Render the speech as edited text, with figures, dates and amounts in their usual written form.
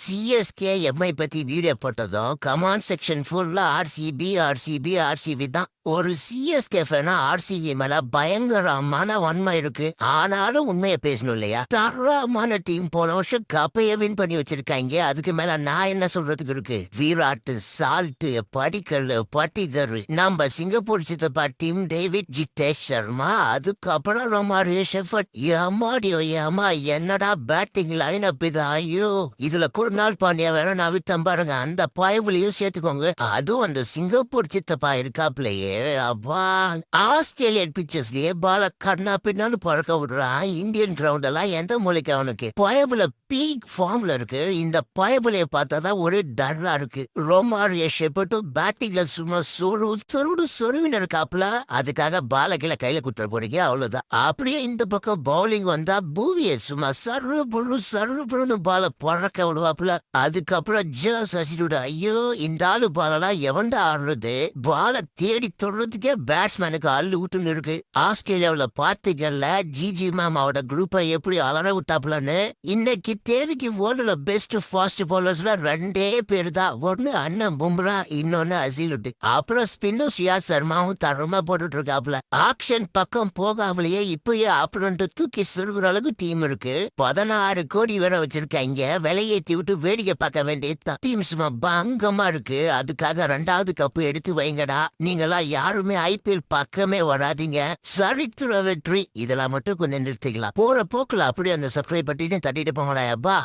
CSK Mi பத்தி video போட்டதும் comment section ஃபுல்லா ஆர்சிபி ஆர்சிபி ஆர்சிபி தான். ஒரு சிஎஸ்கே ஃபேனா ஆர்சிபி மேல பயங்கரமான வன்மை இருக்கு. ஆனாலும் உண்மையை பேசணும் இல்லையா? தரமான டீம் போன வருஷம் கப்பைய வின் பண்ணி வச்சிருக்காங்க. அதுக்கு மேல நான் என்ன சொல்றதுக்கு இருக்கு? விராட், சால்ட், படிக்கல், பட்டிதர், நம்ம சிங்கப்பூர் சித்தப்பா டீம் டேவிட், ஜிதேஷ் சர்மா, அதுக்கப்புறம் ரொமாரியோ ஷெஃபர்ட். ஏமாடியோ ஏமா, என்னடா பேட்டிங் லைன் அப் இது! ஐயோ, இதுல குருநாள் பாண்டியா வேற நான் விட்டம் பாருங்க. அந்த பாய்வுலையும் சேர்த்துக்கோங்க. அதுவும் அந்த சிங்கப்பூர் சித்தப்பா இருக்காப்லயே, அப்பா! ஆஸ்திரேலியன் பிச்சர்ஸ்லயே பால கண்ணா பின்னாலும் பறக்க விடுறான். இந்தியன் கிரவுண்ட் எல்லாம் எந்த மூலைக்கு அவனுக்கு? பயபுல பீக் ஃபார்ம்ல இருக்கு. இந்த பயபுலைய பார்த்தாதான் ஒரு டர்ரா இருக்கு. ரொமாரியோ ஷெஃபர்டும் பேட்டிங்ல சும்மா சொருவின இருக்காப்ல. அதுக்காக பால கீழே கையில குத்துற போறீங்க, அவ்வளவுதான். அப்படியே இந்த பக்கம் பவுலிங் வந்தா பூவியை சும்மா சர்ரு பால பறக்க விடுவாப்புல. அதுக்கப்புறம் ஜஸ் அசிடுட. ஐயோ, இந்த ஆளு பாலெல்லாம் எவன்டா ஆடுறது? பால தேடி தொடுறதுக்கே பேட்ஸ்மேனுக்கு அள்ளு விட்டுன்னு இருக்கு. ஆஸ்திரேலியாவுல பாத்தீங்கல்ல ஜிஜி மாமாவோட குரூப்பை எப்படி அலற விட்டாப்புலன்னு. இன்னைக்கு தேதிக்கு வேர்ல்டுல பெஸ்ட் ஃபாஸ்ட் பவுலர்ஸ்ல ரெண்டே பேர் தான். ஒன்னு அண்ணன் பும்ரா, இன்னொன்னு அசிலுட்டு. அப்புறம் ஸ்பின்னு சியாத் சர்மாவும் தரமா போட்டுட்டு இருக்காப்புல. ஆக்ஷன் பக்கம் போகாமலேயே இப்பயே ஆப்பனண்ட் தூக்கி சுருகுற அளவுக்கு டீம் இருக்கு. 16 கோடி வரை வச்சிருக்காங்க. விலையேத்தி விட்டு வேடிக்கை பார்க்க வேண்டியது டீம் சும்மா பங்கமா இருக்கு. அதுக்காக 2வது கப்பு எடுத்து வைங்கடா. நீங்களா யாருமே ஐபிஎல் பக்கமே வராதீங்க. சரித்திர வெற்றி இதெல்லாம் மட்டும் கொஞ்சம் நிறுத்திக்கலாம். போற போக்குல அப்படியே அந்த சப்ஸ்கிரைப் பட்டின்னு தட்டிட்டு போங்கடா அப்பா.